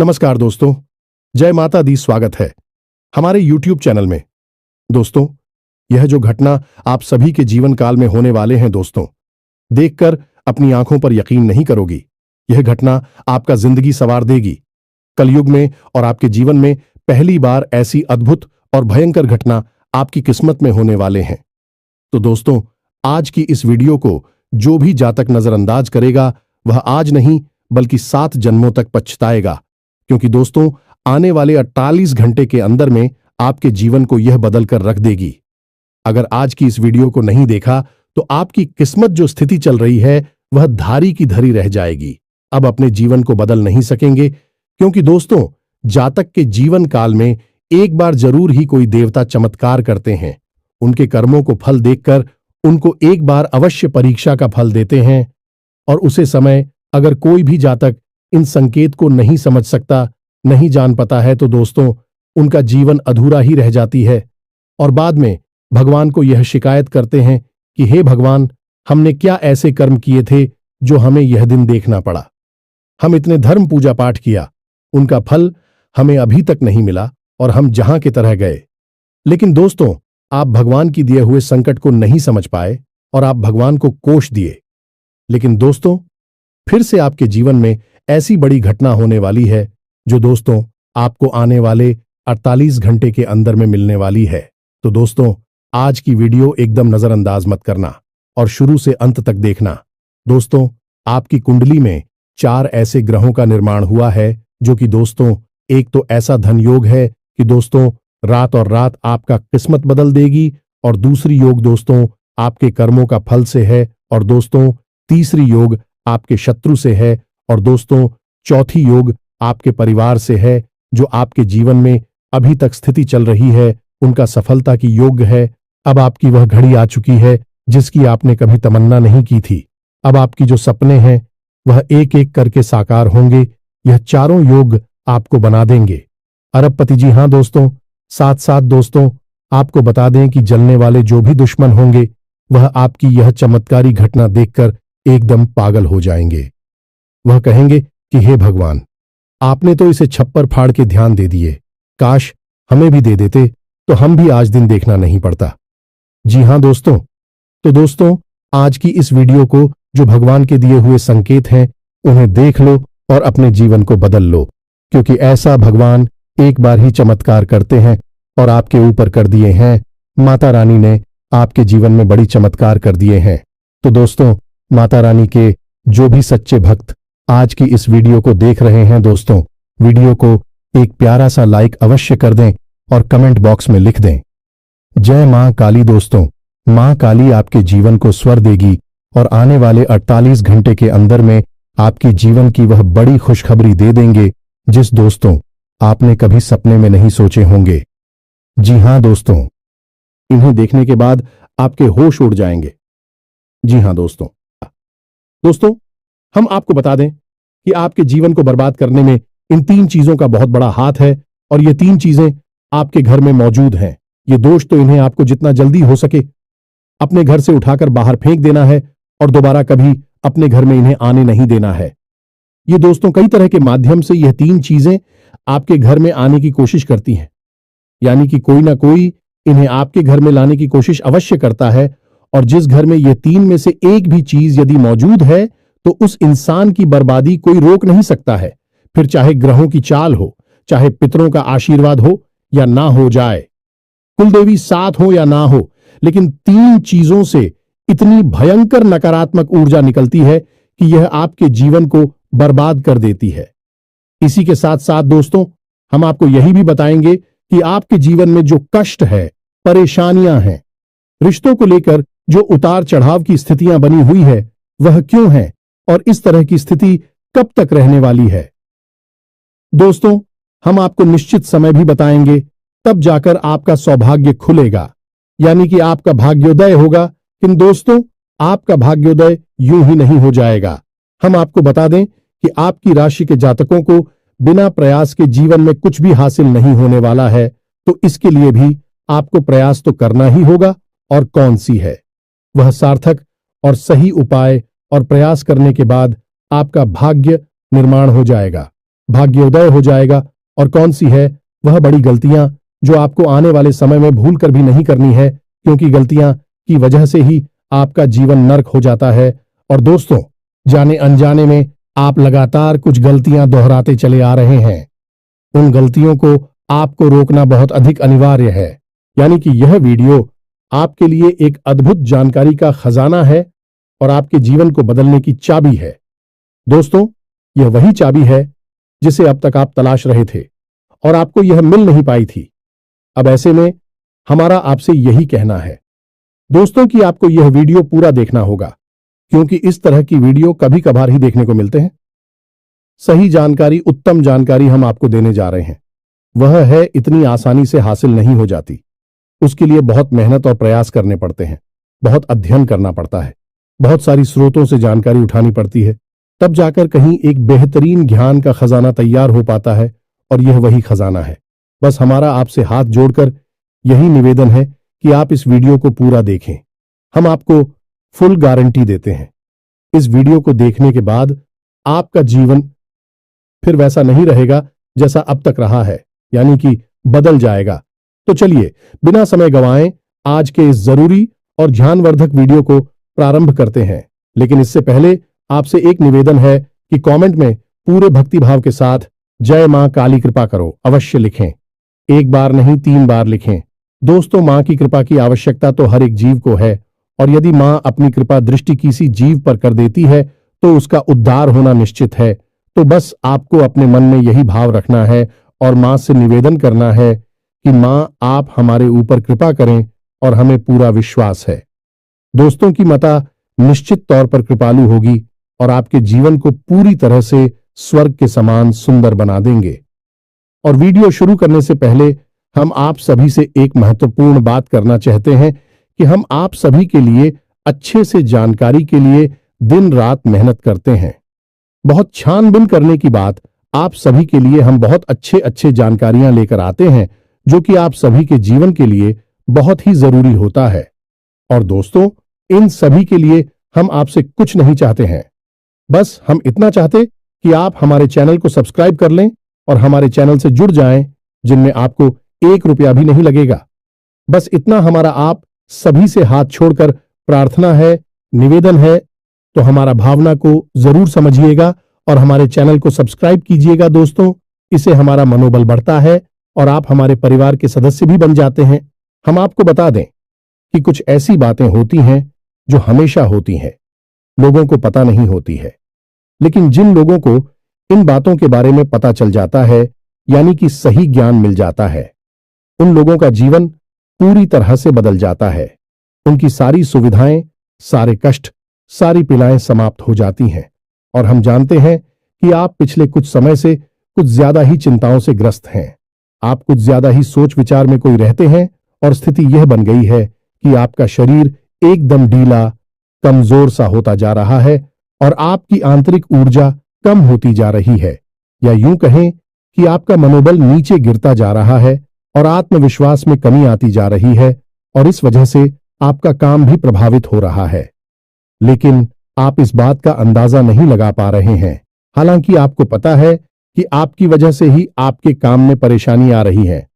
नमस्कार दोस्तों, जय माता दी। स्वागत है हमारे YouTube चैनल में। दोस्तों, यह जो घटना आप सभी के जीवन काल में होने वाले हैं दोस्तों, देखकर अपनी आंखों पर यकीन नहीं करोगी। यह घटना आपका जिंदगी संवार देगी। कलयुग में और आपके जीवन में पहली बार ऐसी अद्भुत और भयंकर घटना आपकी किस्मत में होने वाले हैं। तो दोस्तों, आज की इस वीडियो को जो भी जातक नजरअंदाज करेगा वह आज नहीं बल्कि 7 जन्मों तक पछताएगा, क्योंकि दोस्तों आने वाले 48 घंटे के अंदर में आपके जीवन को यह बदल कर रख देगी। अगर आज की इस वीडियो को नहीं देखा तो आपकी किस्मत जो स्थिति चल रही है वह धारी की धरी रह जाएगी। अब अपने जीवन को बदल नहीं सकेंगे, क्योंकि दोस्तों जातक के जीवन काल में एक बार जरूर ही कोई देवता चमत्कार करते हैं। उनके कर्मों को फल देखकर उनको एक बार अवश्य परीक्षा का फल देते हैं, और उसे समय अगर कोई भी जातक इन संकेत को नहीं समझ सकता, नहीं जान पाता है, तो दोस्तों उनका जीवन अधूरा ही रह जाती है और बाद में भगवान को यह शिकायत करते हैं कि हे भगवान, हमने क्या ऐसे कर्म किए थे जो हमें यह दिन देखना पड़ा। हम इतने धर्म पूजा पाठ किया, उनका फल हमें अभी तक नहीं मिला और हम जहां की तरह गए। लेकिन दोस्तों, आप भगवान की दिए हुए संकट को नहीं समझ पाए और आप भगवान को कोष दिए। लेकिन दोस्तों, फिर से आपके जीवन में ऐसी बड़ी घटना होने वाली है जो दोस्तों आपको आने वाले 48 घंटे के अंदर में मिलने वाली है। तो दोस्तों, आज की वीडियो एकदम नजरअंदाज मत करना और शुरू से अंत तक देखना। दोस्तों, आपकी कुंडली में 4 ऐसे ग्रहों का निर्माण हुआ है जो कि दोस्तों, एक तो ऐसा धन योग है कि दोस्तों रात और रात आपका किस्मत बदल देगी, और दूसरी योग दोस्तों आपके कर्मों का फल से है, और दोस्तों तीसरी योग आपके शत्रु से है, और दोस्तों चौथी योग आपके परिवार से है। जो आपके जीवन में अभी तक स्थिति चल रही है उनका सफलता की योग है। अब आपकी वह घड़ी आ चुकी है जिसकी आपने कभी तमन्ना नहीं की थी। अब आपकी जो सपने हैं वह एक एक करके साकार होंगे। यह चारों योग आपको बना देंगे अरबपति। जी हां दोस्तों, साथ साथ दोस्तों आपको बता दें कि जलने वाले जो भी दुश्मन होंगे वह आपकी यह चमत्कारी घटना देखकर एकदम पागल हो जाएंगे। वह कहेंगे कि हे भगवान, आपने तो इसे छप्पर फाड़ के ध्यान दे दिए, काश हमें भी दे देते तो हम भी आज दिन देखना नहीं पड़ता। जी हां दोस्तों, तो दोस्तों आज की इस वीडियो को जो भगवान के दिए हुए संकेत हैं उन्हें देख लो और अपने जीवन को बदल लो, क्योंकि ऐसा भगवान एक बार ही चमत्कार करते हैं और आपके ऊपर कर दिए हैं। माता रानी ने आपके जीवन में बड़ी चमत्कार कर दिए हैं। तो दोस्तों, माता रानी के जो भी सच्चे भक्त आज की इस वीडियो को देख रहे हैं दोस्तों, वीडियो को एक प्यारा सा लाइक अवश्य कर दें और कमेंट बॉक्स में लिख दें जय मां काली। दोस्तों, मां काली आपके जीवन को स्वर देगी और आने वाले 48 घंटे के अंदर में आपके जीवन की वह बड़ी खुशखबरी दे देंगे जिस दोस्तों आपने कभी सपने में नहीं सोचे होंगे। जी हां दोस्तों, इन्हें देखने के बाद आपके होश उड़ जाएंगे। जी हां दोस्तों, हम आपको बता दें कि आपके जीवन को बर्बाद करने में इन 3 चीजों का बहुत बड़ा हाथ है, और ये 3 चीजें आपके घर में मौजूद हैं। ये दोष तो इन्हें आपको जितना जल्दी हो सके अपने घर से उठाकर बाहर फेंक देना है और दोबारा कभी अपने घर में इन्हें आने नहीं देना है। ये दोस्तों कई तरह के माध्यम से यह 3 चीजें आपके घर में आने की कोशिश करती हैं, यानी कि कोई ना कोई इन्हें आपके घर में लाने की कोशिश अवश्य करता है, और जिस घर में ये 3 में से एक भी चीज यदि मौजूद है तो उस इंसान की बर्बादी कोई रोक नहीं सकता है। फिर चाहे ग्रहों की चाल हो, चाहे पितरों का आशीर्वाद हो या ना हो जाए, कुलदेवी साथ हो या ना हो, लेकिन 3 चीजों से इतनी भयंकर नकारात्मक ऊर्जा निकलती है कि यह आपके जीवन को बर्बाद कर देती है। इसी के साथ साथ दोस्तों हम आपको यही भी बताएंगे कि आपके जीवन में जो कष्ट है, परेशानियां हैं, रिश्तों को लेकर जो उतार चढ़ाव की स्थितियां बनी हुई है वह क्यों है और इस तरह की स्थिति कब तक रहने वाली है। दोस्तों, हम आपको निश्चित समय भी बताएंगे, तब जाकर आपका सौभाग्य खुलेगा, यानी कि आपका भाग्योदय होगा। किंतु दोस्तों, आपका भाग्योदय यूं ही नहीं हो जाएगा। हम आपको बता दें कि आपकी राशि के जातकों को बिना प्रयास के जीवन में कुछ भी हासिल नहीं होने वाला है, तो इसके लिए भी आपको प्रयास तो करना ही होगा, और कौन सी है वह सार्थक और सही उपाय और प्रयास करने के बाद आपका भाग्य निर्माण हो जाएगा। भाग्योदय हो जाएगा और कौन सी है वह बड़ी गलतियां जो आपको आने वाले समय में भूल कर भी नहीं करनी है, क्योंकि गलतियां की वजह से ही आपका जीवन नर्क हो जाता है। और दोस्तों, जाने अनजाने में आप लगातार कुछ गलतियां दोहराते चले आ रहे हैं। उन गलतियों को आपको रोकना बहुत अधिक अनिवार्य है। यानी कि यह वीडियो आपके लिए एक अद्भुत जानकारी का खजाना है और आपके जीवन को बदलने की चाबी है। दोस्तों, यह वही चाबी है जिसे अब तक आप तलाश रहे थे और आपको यह मिल नहीं पाई थी। अब ऐसे में हमारा आपसे यही कहना है दोस्तों कि आपको यह वीडियो पूरा देखना होगा, क्योंकि इस तरह की वीडियो कभी कभार ही देखने को मिलते हैं। सही जानकारी, उत्तम जानकारी हम आपको देने जा रहे हैं। वह है इतनी आसानी से हासिल नहीं हो जाती। उसके लिए बहुत मेहनत और प्रयास करने पड़ते हैं, बहुत अध्ययन करना पड़ता है, बहुत सारी स्रोतों से जानकारी उठानी पड़ती है, तब जाकर कहीं एक बेहतरीन ज्ञान का खजाना तैयार हो पाता है। और यह वही खजाना है। बस हमारा आपसे हाथ जोड़कर यही निवेदन है कि आप इस वीडियो को पूरा देखें। हम आपको फुल गारंटी देते हैं, इस वीडियो को देखने के बाद आपका जीवन फिर वैसा नहीं रहेगा जैसा अब तक रहा है, यानी कि बदल जाएगा। तो चलिए बिना समय गंवाए आज के इस जरूरी और ध्यानवर्धक वीडियो को प्रारंभ करते हैं। लेकिन इससे पहले आपसे एक निवेदन है कि कमेंट में पूरे भक्तिभाव के साथ जय मां काली कृपा करो अवश्य लिखें। एक बार नहीं 3 बार लिखें। दोस्तों, मां की कृपा की आवश्यकता तो हर एक जीव को है, और यदि मां अपनी कृपा दृष्टि किसी जीव पर कर देती है तो उसका उद्धार होना निश्चित है। तो बस आपको अपने मन में यही भाव रखना है और मां से निवेदन करना है कि मां आप हमारे ऊपर कृपा करें, और हमें पूरा विश्वास है दोस्तों की माता निश्चित तौर पर कृपालु होगी और आपके जीवन को पूरी तरह से स्वर्ग के समान सुंदर बना देंगे। और वीडियो शुरू करने से पहले हम आप सभी से एक महत्वपूर्ण बात करना चाहते हैं कि हम आप सभी के लिए अच्छे से जानकारी के लिए दिन रात मेहनत करते हैं। बहुत छानबीन करने की बात, आप सभी के लिए हम बहुत अच्छे जानकारियां लेकर आते हैं जो कि आप सभी के जीवन के लिए बहुत ही जरूरी होता है। और दोस्तों, इन सभी के लिए हम आपसे कुछ नहीं चाहते हैं, बस हम इतना चाहते कि आप हमारे चैनल को सब्सक्राइब कर लें और हमारे चैनल से जुड़ जाएं, जिनमें आपको 1 रुपया भी नहीं लगेगा। बस इतना हमारा आप सभी से हाथ छोड़कर प्रार्थना है, निवेदन है। तो हमारा भावना को जरूर समझिएगा और हमारे चैनल को सब्सक्राइब कीजिएगा दोस्तों। इससे हमारा मनोबल बढ़ता है और आप हमारे परिवार के सदस्य भी बन जाते हैं। हम आपको बता दें कि कुछ ऐसी बातें होती हैं जो हमेशा होती हैं, लोगों को पता नहीं होती है, लेकिन जिन लोगों को इन बातों के बारे में पता चल जाता है, यानी कि सही ज्ञान मिल जाता है, उन लोगों का जीवन पूरी तरह से बदल जाता है। उनकी सारी सुविधाएं, सारे कष्ट, सारी पीड़ाएं समाप्त हो जाती हैं। और हम जानते हैं कि आप पिछले कुछ समय से कुछ ज्यादा ही चिंताओं से ग्रस्त हैं। आप कुछ ज्यादा ही सोच विचार में कोई रहते हैं और स्थिति यह बन गई है कि आपका शरीर एकदम ढीला, कमजोर सा होता जा रहा है और आपकी आंतरिक ऊर्जा कम होती जा रही है, या यूं कहें कि आपका मनोबल नीचे गिरता जा रहा है और आत्मविश्वास में कमी आती जा रही है, और इस वजह से आपका काम भी प्रभावित हो रहा है। लेकिन आप इस बात का अंदाजा नहीं लगा पा रहे हैं। हालांकि आपको पता है कि आपकी वजह से ही आपके काम में परेशानी आ रही है।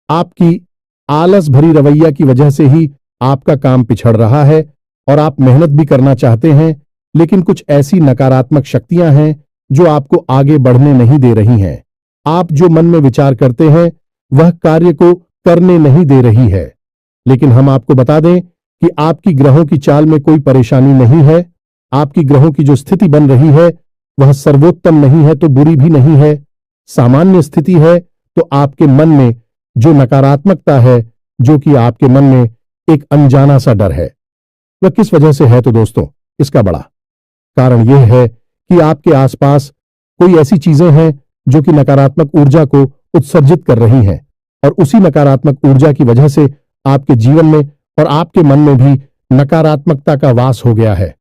आपकी आलस भरी रवैया की वजह से ही आपका काम पिछड़ रहा है और आप मेहनत भी करना चाहते हैं, लेकिन कुछ ऐसी नकारात्मक शक्तियां हैं जो आपको आगे बढ़ने नहीं दे रही हैं। आप जो मन में विचार करते हैं वह कार्य को करने नहीं दे रही है। लेकिन हम आपको बता दें कि आपकी ग्रहों की चाल में कोई परेशानी नहीं है। आपकी ग्रहों की जो स्थिति बन रही है वह सर्वोत्तम नहीं है तो बुरी भी नहीं है, सामान्य स्थिति है। तो आपके मन में जो नकारात्मकता है, जो कि आपके मन में एक अनजाना सा डर है, वह किस वजह से है? तो दोस्तों, इसका बड़ा कारण यह है कि आपके आसपास कोई ऐसी चीजें हैं जो कि नकारात्मक ऊर्जा को उत्सर्जित कर रही हैं, और उसी नकारात्मक ऊर्जा की वजह से आपके जीवन में और आपके मन में भी नकारात्मकता का वास हो गया है।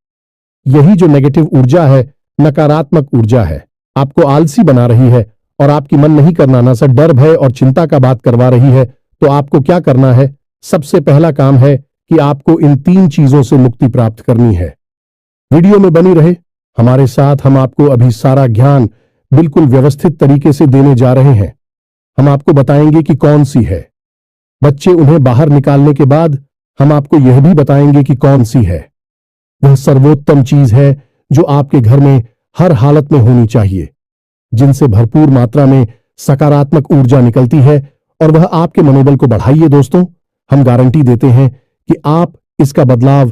यही जो नेगेटिव ऊर्जा है, नकारात्मक ऊर्जा है, आपको आलसी बना रही है और आपकी मन नहीं करना ना सा डर, भय और चिंता का बात करवा रही है। तो आपको क्या करना है? सबसे पहला काम है कि आपको इन 3 चीजों से मुक्ति प्राप्त करनी है। वीडियो में बनी रहे हमारे साथ, हम आपको अभी सारा ज्ञान बिल्कुल व्यवस्थित तरीके से देने जा रहे हैं। हम आपको बताएंगे कि कौन सी है। बच्चे उन्हें बाहर निकालने के बाद हम आपको यह भी बताएंगे कि कौन सी है। वह सर्वोत्तम चीज है जो आपके घर में हर हालत में होनी चाहिए, जिनसे भरपूर मात्रा में सकारात्मक ऊर्जा निकलती है और वह आपके मनोबल को बढ़ाइए। दोस्तों, हम गारंटी देते हैं कि आप इसका बदलाव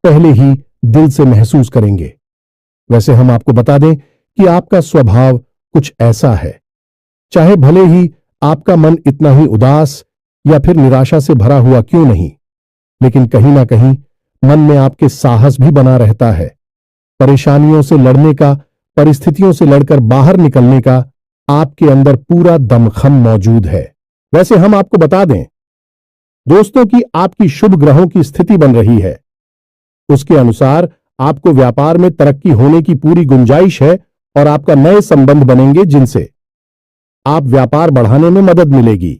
पहले ही दिल से महसूस करेंगे। वैसे हम आपको बता दें कि आपका स्वभाव कुछ ऐसा है, चाहे भले ही आपका मन इतना ही उदास या फिर निराशा से भरा हुआ क्यों नहीं, लेकिन कहीं ना कहीं मन में आपके साहस भी बना रहता है। परेशानियों से लड़ने का, परिस्थितियों से लड़कर बाहर निकलने का आपके अंदर पूरा दमखम मौजूद है। वैसे हम आपको बता दें दोस्तों कि आपकी शुभ ग्रहों की स्थिति बन रही है। उसके अनुसार आपको व्यापार में तरक्की होने की पूरी गुंजाइश है और आपका नए संबंध बनेंगे जिनसे आप व्यापार बढ़ाने में मदद मिलेगी।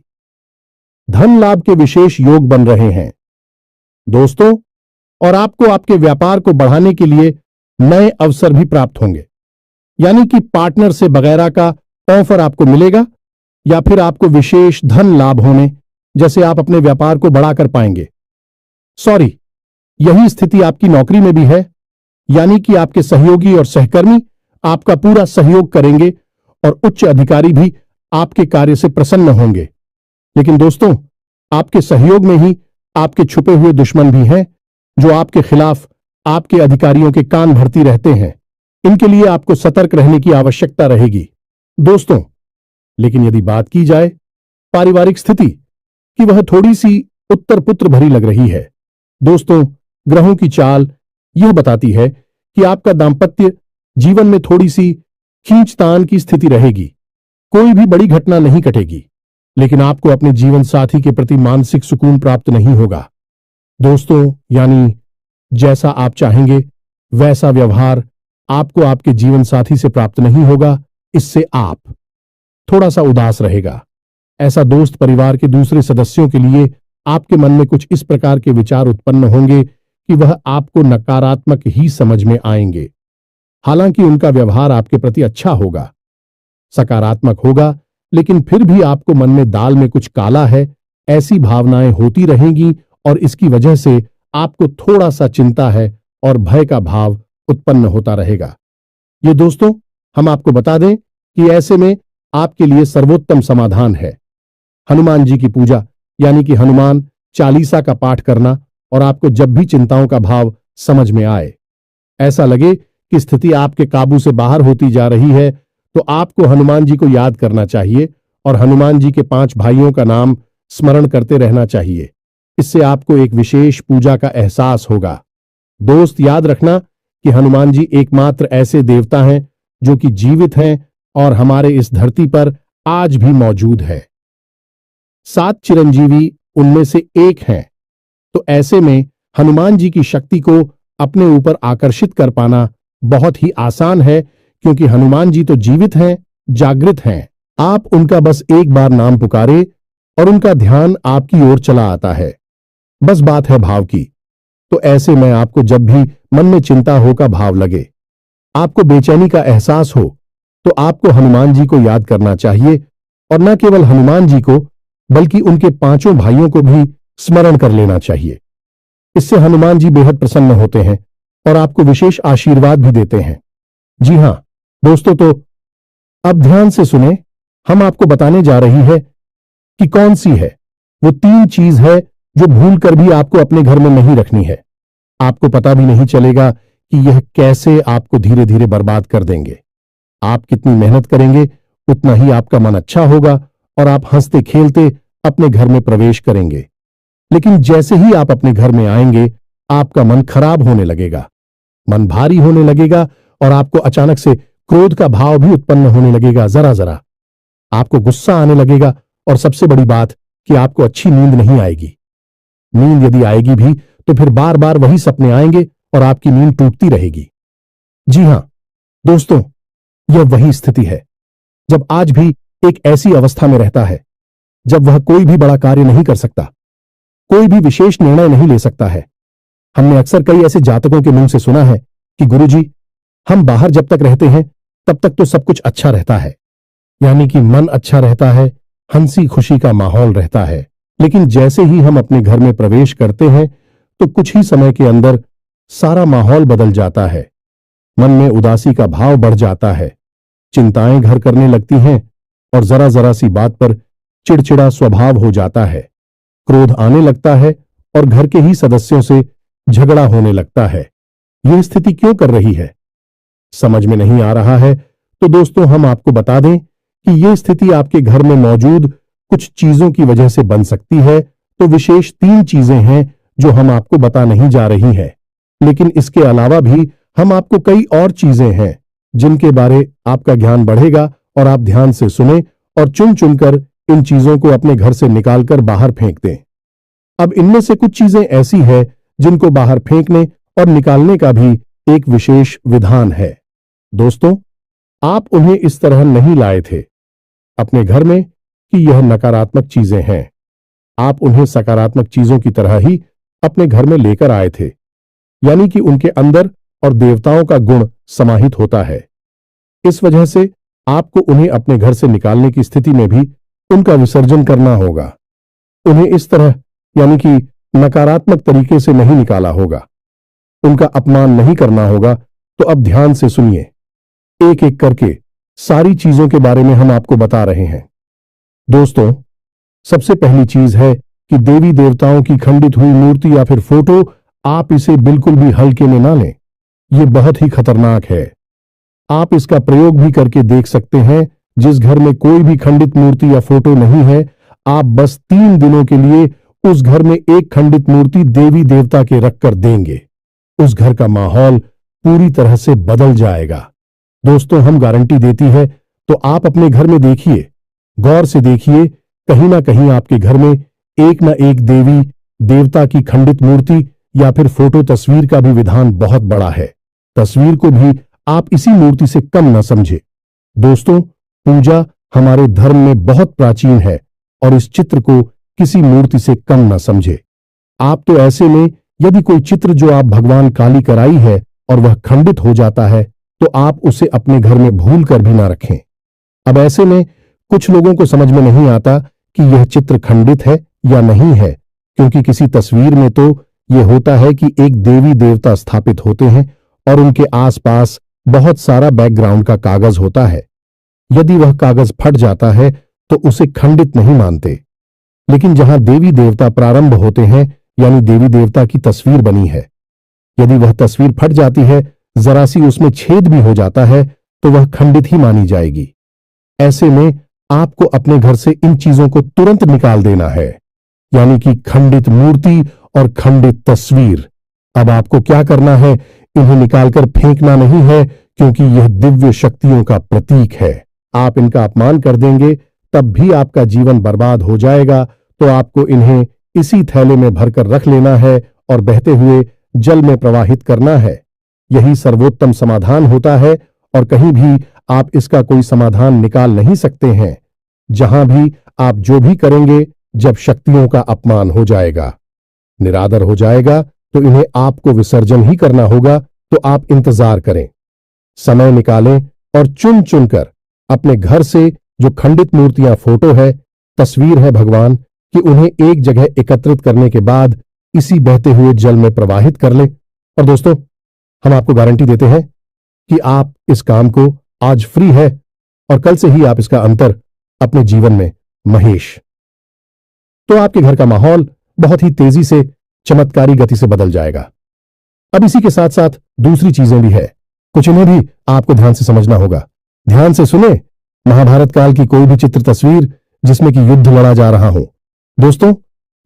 धन लाभ के विशेष योग बन रहे हैं दोस्तों, और आपको आपके व्यापार को बढ़ाने के लिए नए अवसर भी प्राप्त होंगे, यानी कि पार्टनर से वगैरह का ऑफर आपको मिलेगा या फिर आपको विशेष धन लाभ होने जैसे आप अपने व्यापार को बढ़ा कर पाएंगे। सॉरी, यही स्थिति आपकी नौकरी में भी है, यानी कि आपके सहयोगी और सहकर्मी आपका पूरा सहयोग करेंगे और उच्च अधिकारी भी आपके कार्य से प्रसन्न होंगे। लेकिन दोस्तों, आपके सहयोग में ही आपके छुपे हुए दुश्मन भी हैं जो आपके खिलाफ आपके अधिकारियों के कान भरती रहते हैं। इनके लिए आपको सतर्क रहने की आवश्यकता रहेगी दोस्तों। लेकिन यदि बात की जाए पारिवारिक स्थिति की, वह थोड़ी सी उत्तर पुत्र भरी लग रही है दोस्तों। ग्रहों की चाल यह बताती है कि आपका दांपत्य जीवन में थोड़ी सी खींचतान की स्थिति रहेगी। कोई भी बड़ी घटना नहीं घटेगी, लेकिन आपको अपने जीवन साथी के प्रति मानसिक सुकून प्राप्त नहीं होगा दोस्तों। यानी जैसा आप चाहेंगे वैसा व्यवहार आपको आपके जीवन साथी से प्राप्त नहीं होगा। इससे आप थोड़ा सा उदास रहेगा। ऐसा दोस्त परिवार के दूसरे सदस्यों के लिए आपके मन में कुछ इस प्रकार के विचार उत्पन्न होंगे कि वह आपको नकारात्मक ही समझ में आएंगे। हालांकि उनका व्यवहार आपके प्रति अच्छा होगा, सकारात्मक होगा, लेकिन फिर भी आपको मन में दाल में कुछ काला है ऐसी भावनाएं होती रहेंगी और इसकी वजह से आपको थोड़ा सा चिंता है और भय का भाव उत्पन्न होता रहेगा। ये दोस्तों, हम आपको बता दें कि ऐसे में आपके लिए सर्वोत्तम समाधान है हनुमान जी की पूजा, यानी कि हनुमान चालीसा का पाठ करना। और आपको जब भी चिंताओं का भाव समझ में आए, ऐसा लगे कि स्थिति आपके काबू से बाहर होती जा रही है, तो आपको हनुमान जी को याद करना चाहिए और हनुमान जी के 5 भाइयों का नाम स्मरण करते रहना चाहिए। इससे आपको एक विशेष पूजा का एहसास होगा। दोस्त, याद रखना कि हनुमान जी एकमात्र ऐसे देवता हैं जो कि जीवित हैं और हमारे इस धरती पर आज भी मौजूद है। 7 चिरंजीवी उनमें से एक हैं, तो ऐसे में हनुमान जी की शक्ति को अपने ऊपर आकर्षित कर पाना बहुत ही आसान है, क्योंकि हनुमान जी तो जीवित हैं, जागृत हैं। आप उनका बस एक बार नाम पुकारे और उनका ध्यान आपकी ओर चला आता है। बस बात है भाव की। तो ऐसे में आपको जब भी मन में चिंता हो का भाव लगे, आपको बेचैनी का एहसास हो, तो आपको हनुमान जी को याद करना चाहिए और न केवल हनुमान जी को बल्कि उनके 5 भाइयों को भी स्मरण कर लेना चाहिए। इससे हनुमान जी बेहद प्रसन्न होते हैं और आपको विशेष आशीर्वाद भी देते हैं। जी हां दोस्तों, तो अब ध्यान से सुने, हम आपको बताने जा रही है कि कौन सी है वो 3 चीज है जो भूल कर भी आपको अपने घर में नहीं रखनी है। आपको पता भी नहीं चलेगा कि यह कैसे आपको धीरे धीरे बर्बाद कर देंगे। आप कितनी मेहनत करेंगे उतना ही आपका मन अच्छा होगा और आप हंसते खेलते अपने घर में प्रवेश करेंगे। लेकिन जैसे ही आप अपने घर में आएंगे, आपका मन खराब होने लगेगा, मन भारी होने लगेगा और आपको अचानक से क्रोध का भाव भी उत्पन्न होने लगेगा। जरा जरा आपको गुस्सा आने लगेगा और सबसे बड़ी बात कि आपको अच्छी नींद नहीं आएगी। नींद यदि आएगी भी तो फिर बार बार वही सपने आएंगे और आपकी नींद टूटती रहेगी। जी हां दोस्तों, यह वही स्थिति है जब आज भी एक ऐसी अवस्था में रहता है जब वह कोई भी बड़ा कार्य नहीं कर सकता, कोई भी विशेष निर्णय नहीं ले सकता है। हमने अक्सर कई ऐसे जातकों के मुंह से सुना है कि गुरुजी, हम बाहर जब तक रहते हैं तब तक तो सब कुछ अच्छा रहता है, यानी कि मन अच्छा रहता है, हंसी खुशी का माहौल रहता है। लेकिन जैसे ही हम अपने घर में प्रवेश करते हैं तो कुछ ही समय के अंदर सारा माहौल बदल जाता है। मन में उदासी का भाव बढ़ जाता है, चिंताएं घर करने लगती हैं और जरा जरा सी बात पर चिड़चिड़ा स्वभाव हो जाता है। क्रोध आने लगता है और घर के ही सदस्यों से झगड़ा होने लगता है। यह स्थिति क्यों कर रही है, समझ में नहीं आ रहा है तो दोस्तों हम आपको बता दें कि यह स्थिति आपके घर में मौजूद कुछ चीजों की वजह से बन सकती है। तो विशेष 3 चीजें हैं जो हम आपको बता नहीं जा रही हैं, लेकिन इसके अलावा भी हम आपको कई और चीजें हैं जिनके बारे आपका ज्ञान बढ़ेगा और आप ध्यान से सुने और चुन चुनकर इन चीजों को अपने घर से निकालकर बाहर फेंक दें। अब इनमें से कुछ चीजें ऐसी है जिनको बाहर फेंकने और निकालने का भी एक विशेष विधान है। दोस्तों, आप उन्हें इस तरह नहीं लाए थे अपने घर में कि यह नकारात्मक चीजें हैं। आप उन्हें सकारात्मक चीजों की तरह ही अपने घर में लेकर आए थे, यानी कि उनके अंदर और देवताओं का गुण समाहित होता है। इस वजह से आपको उन्हें अपने घर से निकालने की स्थिति में भी उनका विसर्जन करना होगा। उन्हें इस तरह यानी कि नकारात्मक तरीके से नहीं निकाला होगा, उनका अपमान नहीं करना होगा। तो अब ध्यान से सुनिए, एक एक करके सारी चीजों के बारे में हम आपको बता रहे हैं। दोस्तों, सबसे पहली चीज है कि देवी देवताओं की खंडित हुई मूर्ति या फिर फोटो आप इसे बिल्कुल भी हल्के में ना लें। यह बहुत ही खतरनाक है। आप इसका प्रयोग भी करके देख सकते हैं। जिस घर में कोई भी खंडित मूर्ति या फोटो नहीं है, आप बस 3 दिनों के लिए उस घर में एक खंडित मूर्ति देवी देवता के रखकर देंगे, उस घर का माहौल पूरी तरह से बदल जाएगा। दोस्तों, हम गारंटी देती है, तो आप अपने घर में देखिए, गौर से देखिए, कहीं ना कहीं आपके घर में एक ना एक देवी देवता की खंडित मूर्ति या फिर फोटो तस्वीर का भी विधान बहुत बड़ा है। तस्वीर को भी आप इसी मूर्ति से कम न समझे। दोस्तों, पूजा हमारे धर्म में बहुत प्राचीन है और इस चित्र को किसी मूर्ति से कम न समझे। आप तो ऐसे में यदि कोई चित्र जो आप भगवान काली कराई है और वह खंडित हो जाता है तो आप उसे अपने घर में भूल कर भी ना रखें। अब ऐसे में कुछ लोगों को समझ में नहीं आता कि यह चित्र खंडित है या नहीं है, क्योंकि किसी तस्वीर में तो यह होता है कि एक देवी देवता स्थापित होते हैं और उनके आसपास बहुत सारा बैकग्राउंड का कागज होता है। यदि वह कागज फट जाता है तो उसे खंडित नहीं मानते। लेकिन जहां देवी देवता प्रारंभ होते हैं, यानी देवी देवता की तस्वीर बनी है, यदि वह तस्वीर फट जाती है, जरा सी उसमें छेद भी हो जाता है, तो वह खंडित ही मानी जाएगी। ऐसे में आपको अपने घर से इन चीजों को तुरंत निकाल देना है, यानी कि खंडित मूर्ति और खंडित तस्वीर। अब आपको क्या करना है, इन्हें निकालकर फेंकना नहीं है, क्योंकि यह दिव्य शक्तियों का प्रतीक है। आप इनका अपमान कर देंगे तब भी आपका जीवन बर्बाद हो जाएगा। तो आपको इन्हें इसी थैले में भरकर रख लेना है और बहते हुए जल में प्रवाहित करना है। यही सर्वोत्तम समाधान होता है और कहीं भी आप इसका कोई समाधान निकाल नहीं सकते हैं। जहां भी आप जो भी करेंगे, जब शक्तियों का अपमान हो जाएगा, निरादर हो जाएगा, तो इन्हें आपको विसर्जन ही करना होगा। तो आप इंतजार करें, समय निकालें और चुन चुनकर अपने घर से जो खंडित मूर्तियां, फोटो है, तस्वीर है भगवान कि उन्हें एक जगह एकत्रित करने के बाद इसी बहते हुए जल में प्रवाहित कर लें। और दोस्तों, हम आपको गारंटी देते हैं कि आप इस काम को आज फ्री है और कल से ही आप इसका अंतर अपने जीवन में महेश, तो आपके घर का माहौल बहुत ही तेजी से चमत्कारी गति से बदल जाएगा। अब इसी के साथ साथ दूसरी चीजें भी है, कुछ इन्हें भी आपको ध्यान से समझना होगा। ध्यान से सुने, महाभारत काल की कोई भी चित्र तस्वीर जिसमें कि युद्ध लड़ा जा रहा हो, दोस्तों,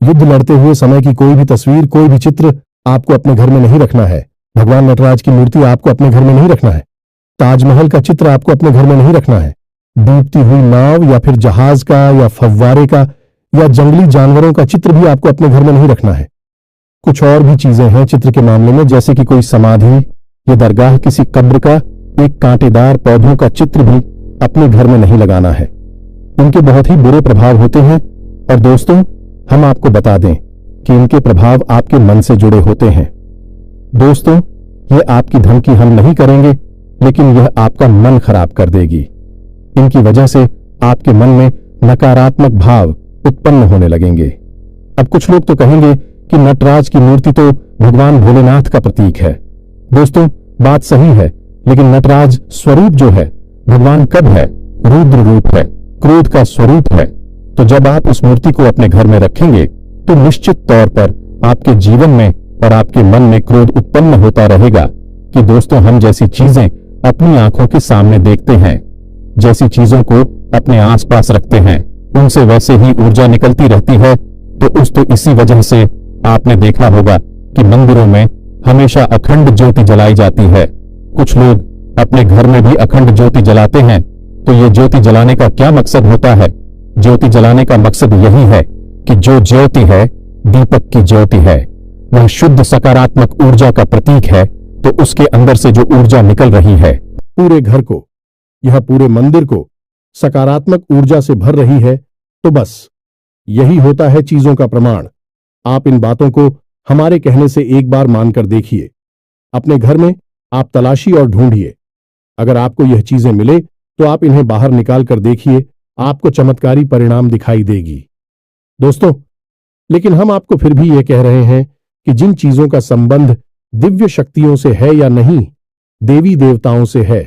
युद्ध लड़ते हुए समय की कोई भी तस्वीर, कोई भी चित्र आपको अपने घर में नहीं रखना है। भगवान नटराज की मूर्ति आपको अपने घर में नहीं रखना है। ताजमहल का चित्र आपको अपने घर में नहीं रखना है। डूबती हुई नाव या फिर जहाज का या फव्वारे का या जंगली जानवरों का चित्र भी आपको अपने घर में नहीं रखना है। कुछ और भी चीजें हैं चित्र के मामले में, जैसे कि कोई समाधि या दरगाह, किसी कब्र का एक कांटेदार पौधों का चित्र भी अपने घर में नहीं लगाना है। इनके बहुत ही बुरे प्रभाव होते हैं और दोस्तों, हम आपको बता दें कि इनके प्रभाव आपके मन से जुड़े होते हैं। दोस्तों, ये आपकी धमकी हम नहीं करेंगे, लेकिन यह आपका मन खराब कर देगी। इनकी वजह से आपके मन में नकारात्मक भाव उत्पन्न होने लगेंगे। अब कुछ लोग तो कहेंगे कि नटराज की मूर्ति तो भगवान भोलेनाथ का प्रतीक है। दोस्तों, बात सही है, लेकिन नटराज स्वरूप जो है भगवान कब है? रुद्र रूप है, क्रोध का स्वरूप है। तो जब आप उस मूर्ति को अपने घर में रखेंगे तो निश्चित तौर पर आपके जीवन में और आपके मन में क्रोध उत्पन्न होता रहेगा कि दोस्तों, हम जैसी चीजें अपनी आंखों के सामने देखते हैं, जैसी चीजों को अपने आसपास रखते हैं, उनसे वैसे ही ऊर्जा निकलती रहती है। तो इसी वजह से आपने देखा होगा कि मंदिरों में हमेशा अखंड ज्योति जलाई जाती है। कुछ लोग अपने घर में भी अखंड ज्योति जलाते हैं। तो ये ज्योति जलाने का क्या मकसद होता है? ज्योति जलाने का मकसद यही है कि जो ज्योति है दीपक की ज्योति है, वह शुद्ध सकारात्मक ऊर्जा का प्रतीक है। तो उसके अंदर से जो ऊर्जा निकल रही है पूरे घर को, यह पूरे मंदिर को सकारात्मक ऊर्जा से भर रही है, तो बस यही होता है चीजों का प्रमाण। आप इन बातों को हमारे कहने से एक बार मानकर देखिए। अपने घर में आप तलाशी और ढूंढिए। अगर आपको यह चीजें मिले तो आप इन्हें बाहर निकाल कर देखिए, आपको चमत्कारी परिणाम दिखाई देगी। दोस्तों, लेकिन हम आपको फिर भी यह कह रहे हैं कि जिन चीजों का संबंध दिव्य शक्तियों से है या नहीं, देवी देवताओं से है,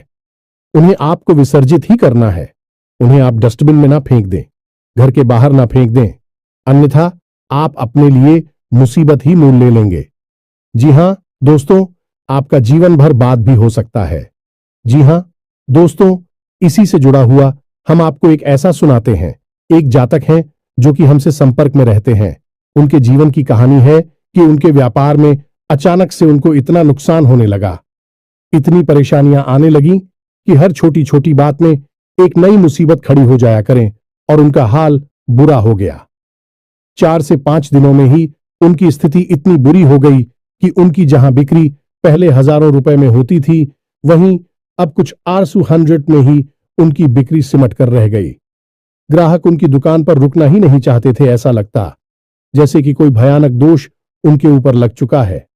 उन्हें आपको विसर्जित ही करना है। उन्हें आप डस्टबिन में ना फेंक दें, घर के बाहर ना फेंक दें, अन्यथा आप अपने लिए मुसीबत ही मोल ले लेंगे। जी हां दोस्तों, आपका जीवन भर बाद भी हो सकता है। जी हां दोस्तों, इसी से जुड़ा हुआ हम आपको एक ऐसा सुनाते हैं। एक जातक हैं जो कि हमसे संपर्क में रहते हैं। उनके जीवन की कहानी है कि उनके व्यापार में अचानक से उनको इतना नुकसान होने लगा, इतनी परेशानियां आने लगी कि हर छोटी छोटी बात में एक नई मुसीबत खड़ी हो जाया करें और उनका हाल बुरा हो गया। 4 से 5 दिनों में ही उनकी स्थिति इतनी बुरी हो गई कि उनकी जहां बिक्री पहले हजारों रुपए में होती थी, वहीं अब कुछ आरसू 100 में ही उनकी बिक्री सिमट कर रह गई। ग्राहक उनकी दुकान पर रुकना ही नहीं चाहते थे। ऐसा लगता जैसे कि कोई भयानक दोष उनके ऊपर लग चुका है।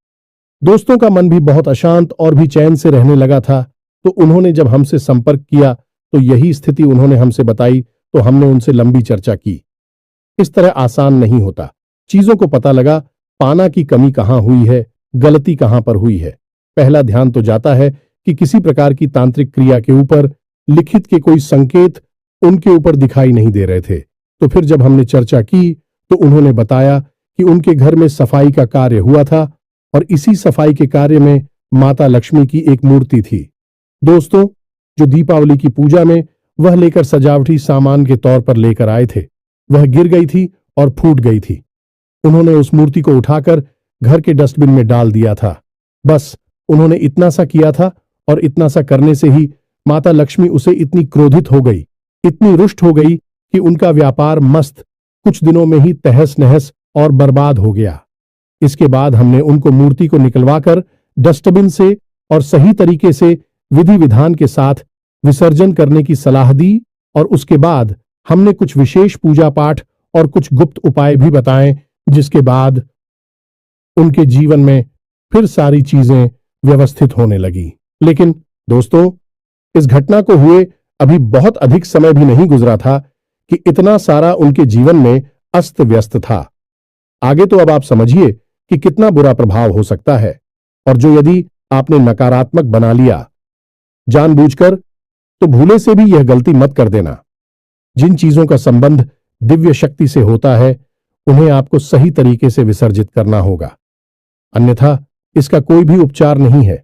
दोस्तों का मन भी बहुत अशांत और भी चैन से रहने लगा था। तो उन्होंने जब हमसे संपर्क किया तो यही स्थिति उन्होंने हमसे बताई। तो हमने उनसे लंबी चर्चा की। इस तरह आसान नहीं होता। चीजों को पता लगा पाना की कमी कहां हुई है, गलती कहां पर हुई है। पहला ध्यान तो जाता है कि किसी प्रकार की तांत्रिक क्रिया के ऊपर लिखित के कोई संकेत उनके ऊपर दिखाई नहीं दे रहे थे। तो फिर जब हमने चर्चा की तो उन्होंने बताया कि उनके घर में सफाई का कार्य हुआ था और इसी सफाई के कार्य में माता लक्ष्मी की एक मूर्ति थी। दोस्तों, जो दीपावली की पूजा में वह लेकर सजावटी सामान के तौर पर लेकर आए थे, वह गिर गई थी और फूट गई थी। उन्होंने उस मूर्ति को उठाकर घर के डस्टबिन में डाल दिया था। बस उन्होंने इतना सा किया था और इतना सा करने से ही माता लक्ष्मी उसे इतनी क्रोधित हो गई, इतनी रुष्ट हो गई कि उनका व्यापार मस्त कुछ दिनों में ही तहस नहस और बर्बाद हो गया। इसके बाद हमने उनको मूर्ति को निकलवाकर डस्टबिन से और सही तरीके से विधि विधान के साथ विसर्जन करने की सलाह दी और उसके बाद हमने कुछ विशेष पूजा पाठ और कुछ गुप्त उपाय भी बताए, जिसके बाद उनके जीवन में फिर सारी चीजें व्यवस्थित होने लगी। लेकिन दोस्तों, इस घटना को हुए अभी बहुत अधिक समय भी नहीं गुजरा था कि इतना सारा उनके जीवन में अस्त व्यस्त था। आगे तो अब आप समझिए कि कितना बुरा प्रभाव हो सकता है। और जो यदि आपने नकारात्मक बना लिया जानबूझकर, तो भूले से भी यह गलती मत कर देना। जिन चीजों का संबंध दिव्य शक्ति से होता है, उन्हें आपको सही तरीके से विसर्जित करना होगा, अन्यथा इसका कोई भी उपचार नहीं है।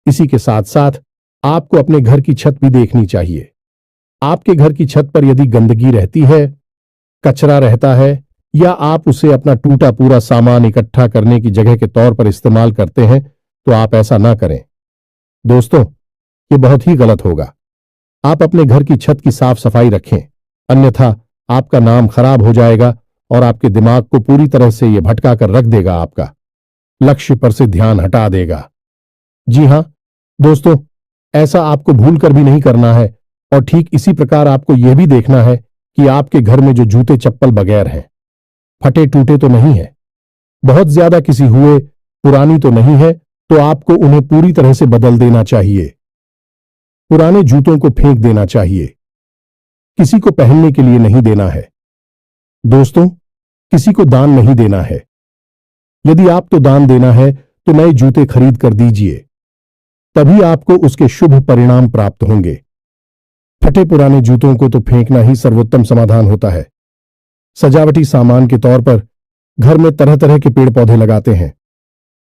इसी के साथ साथ आपको अपने घर की छत भी देखनी चाहिए। आपके घर की छत पर यदि गंदगी रहती है, कचरा रहता है, या आप उसे अपना टूटा पूरा सामान इकट्ठा करने की जगह के तौर पर इस्तेमाल करते हैं, तो आप ऐसा ना करें। दोस्तों, ये बहुत ही गलत होगा। आप अपने घर की छत की साफ सफाई रखें, अन्यथा आपका नाम खराब हो जाएगा और आपके दिमाग को पूरी तरह से ये भटका कर रख देगा, आपका लक्ष्य पर से ध्यान हटा देगा। जी हां दोस्तों, ऐसा आपको भूल कर भी नहीं करना है। और ठीक इसी प्रकार आपको यह भी देखना है कि आपके घर में जो जूते चप्पल बगैर हैं, फटे टूटे तो नहीं है, बहुत ज्यादा किसी हुए पुरानी तो नहीं है, तो आपको उन्हें पूरी तरह से बदल देना चाहिए। पुराने जूतों को फेंक देना चाहिए। किसी को पहनने के लिए नहीं देना है। दोस्तों, किसी को दान नहीं देना है। यदि आपको दान देना है तो नए जूते खरीद कर दीजिए, तभी आपको उसके शुभ परिणाम प्राप्त होंगे। फटे पुराने जूतों को तो फेंकना ही सर्वोत्तम समाधान होता है। सजावटी सामान के तौर पर घर में तरह तरह के पेड़ पौधे लगाते हैं।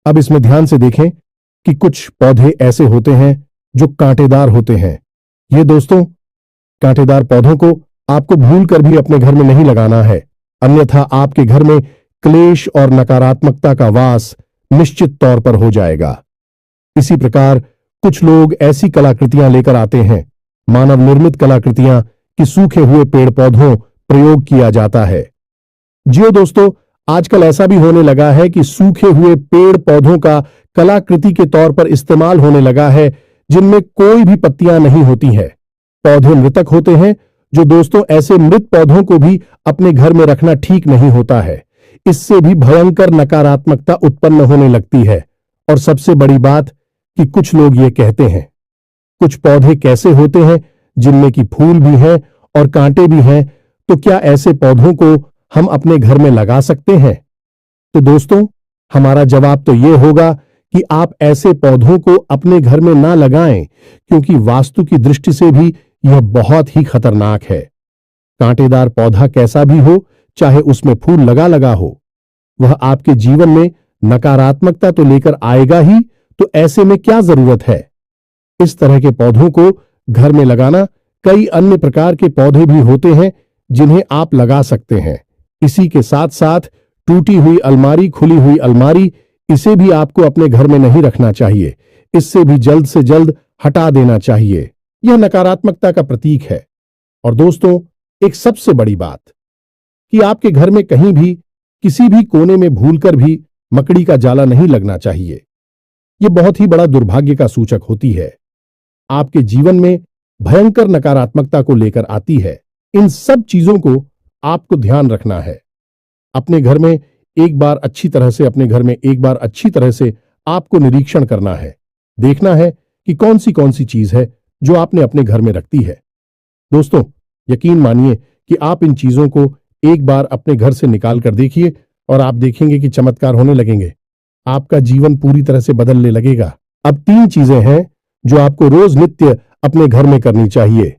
अब इसमें ध्यान से देखें कि कुछ पौधे ऐसे होते हैं जो कांटेदार होते हैं। ये दोस्तों, कांटेदार पौधों को आपको भूल कर भी अपने घर में नहीं लगाना है, अन्यथा आपके घर में क्लेश और नकारात्मकता का वास निश्चित तौर पर हो जाएगा। इसी प्रकार कुछ लोग ऐसी कलाकृतियां लेकर आते हैं, मानव निर्मित कलाकृतियां, कि सूखे हुए पेड़ पौधों प्रयोग किया जाता है। जियो दोस्तों, आजकल ऐसा भी होने लगा है कि सूखे हुए पेड़ पौधों का कलाकृति के तौर पर इस्तेमाल होने लगा है, जिनमें कोई भी पत्तियां नहीं होती हैं। पौधे मृतक होते हैं, जो दोस्तों ऐसे मृत पौधों को भी अपने घर में रखना ठीक नहीं होता है। इससे भी भयंकर नकारात्मकता उत्पन्न होने लगती है। और सबसे बड़ी बात कि कुछ लोग ये कहते हैं, कुछ पौधे कैसे होते हैं जिनमें कि फूल भी हैं और कांटे भी हैं, तो क्या ऐसे पौधों को हम अपने घर में लगा सकते हैं? तो दोस्तों, हमारा जवाब तो यह होगा कि आप ऐसे पौधों को अपने घर में ना लगाएं, क्योंकि वास्तु की दृष्टि से भी यह बहुत ही खतरनाक है। कांटेदार पौधा कैसा भी हो, चाहे उसमें फूल लगा लगा हो, वह आपके जीवन में नकारात्मकता तो लेकर आएगा ही, तो ऐसे में क्या जरूरत है? इस तरह के पौधों को घर में लगाना, कई अन्य प्रकार के पौधे भी होते हैं जिन्हें आप लगा सकते हैं। इसी के साथ साथ टूटी हुई अलमारी, खुली हुई अलमारी, इसे भी आपको अपने घर में नहीं रखना चाहिए। इससे भी जल्द से जल्द हटा देना चाहिए। यह नकारात्मकता का प्रतीक है। और दोस्तों, एक सबसे बड़ी बात कि आपके घर में कहीं भी किसी भी कोने में भूलकर भी मकड़ी का जाला नहीं लगना चाहिए। यह बहुत ही बड़ा दुर्भाग्य का सूचक होती है, आपके जीवन में भयंकर नकारात्मकता को लेकर आती है। इन सब चीजों को आपको ध्यान रखना है। अपने घर में एक बार अच्छी तरह से आपको निरीक्षण करना है, देखना है कि कौन सी चीज है जो आपने अपने घर में रखती है। दोस्तों, यकीन मानिए कि आप इन चीजों को एक बार अपने घर से निकाल कर देखिए और आप देखेंगे कि चमत्कार होने लगेंगे। आपका जीवन पूरी तरह से बदलने लगेगा। अब 3 चीजें हैं जो आपको रोज नित्य अपने घर में करनी चाहिए।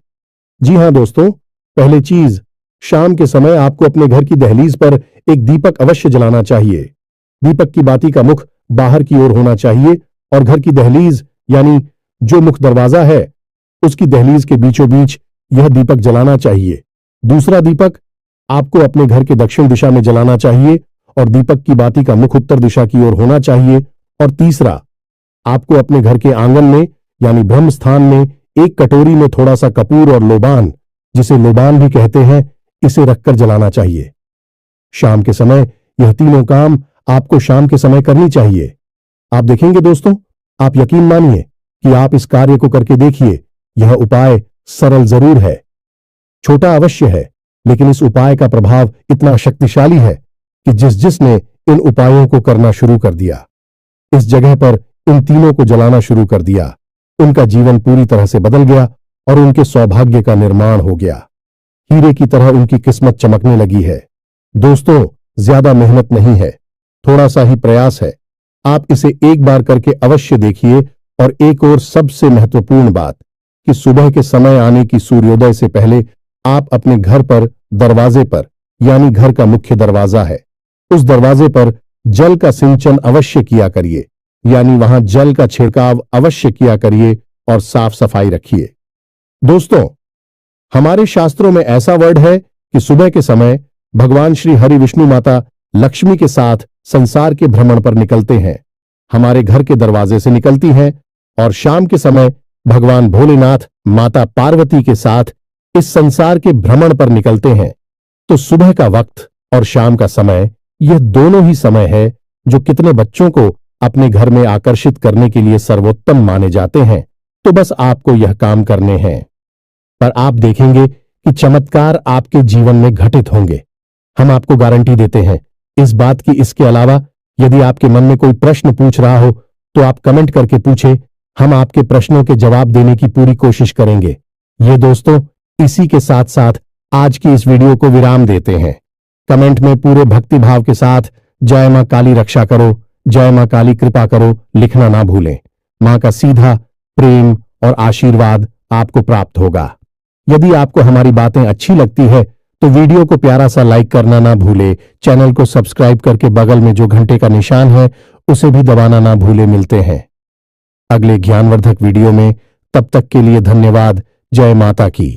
जी हां दोस्तों, पहली चीज, शाम के समय आपको अपने घर की दहलीज पर एक दीपक अवश्य जलाना चाहिए। दीपक की बाती का मुख बाहर की ओर होना चाहिए और घर की दहलीज यानी जो मुख्य दरवाजा है उसकी दहलीज के बीचों बीच यह दीपक जलाना चाहिए। दूसरा दीपक आपको अपने घर के दक्षिण दिशा में जलाना चाहिए और दीपक की बाती का मुख उत्तर दिशा की ओर होना चाहिए। और तीसरा, आपको अपने घर के आंगन में यानी ब्रह्म स्थान में एक कटोरी में थोड़ा सा कपूर और लोबान, जिसे लोबान भी कहते हैं, इसे रखकर जलाना चाहिए। शाम के समय यह तीनों काम आपको शाम के समय करनी चाहिए। आप देखेंगे दोस्तों, आप यकीन मानिए कि आप इस कार्य को करके देखिए। यह उपाय सरल जरूर है, छोटा अवश्य है, लेकिन इस उपाय का प्रभाव इतना शक्तिशाली है कि जिसने इन उपायों को करना शुरू कर दिया, इस जगह पर इन तीनों को जलाना शुरू कर दिया, उनका जीवन पूरी तरह से बदल गया और उनके सौभाग्य का निर्माण हो गया। हीरे की तरह उनकी किस्मत चमकने लगी है। दोस्तों, ज्यादा मेहनत नहीं है, थोड़ा सा ही प्रयास है। आप इसे एक बार करके अवश्य देखिए। और एक और सबसे महत्वपूर्ण बात कि सुबह के समय आने की सूर्योदय से पहले आप अपने घर पर दरवाजे पर, यानी घर का मुख्य दरवाजा है, उस दरवाजे पर जल का सिंचन अवश्य किया करिए, यानी वहां जल का छिड़काव अवश्य किया करिए और साफ सफाई रखिए। दोस्तों, हमारे शास्त्रों में ऐसा वर्ड है कि सुबह के समय भगवान श्री हरि विष्णु माता लक्ष्मी के साथ संसार के भ्रमण पर निकलते हैं, हमारे घर के दरवाजे से निकलती हैं, और शाम के समय भगवान भोलेनाथ माता पार्वती के साथ इस संसार के भ्रमण पर निकलते हैं। तो सुबह का वक्त और शाम का समय, यह दोनों ही समय है जो कितने बच्चों को अपने घर में आकर्षित करने के लिए सर्वोत्तम माने जाते हैं। तो बस आपको यह काम करने हैं, पर आप देखेंगे कि चमत्कार आपके जीवन में घटित होंगे। हम आपको गारंटी देते हैं इस बात की। इसके अलावा यदि आपके मन में कोई प्रश्न पूछ रहा हो तो आप कमेंट करके पूछें, हम आपके प्रश्नों के जवाब देने की पूरी कोशिश करेंगे। ये दोस्तों, इसी के साथ साथ आज की इस वीडियो को विराम देते हैं। कमेंट में पूरे भक्ति भाव के साथ जय मां काली रक्षा करो, जय मां काली कृपा करो लिखना ना भूलें। मां का सीधा प्रेम और आशीर्वाद आपको प्राप्त होगा। यदि आपको हमारी बातें अच्छी लगती है तो वीडियो को प्यारा सा लाइक करना ना भूले। चैनल को सब्सक्राइब करके बगल में जो घंटे का निशान है उसे भी दबाना ना भूले। मिलते हैं अगले ज्ञानवर्धक वीडियो में, तब तक के लिए धन्यवाद। जय माता की।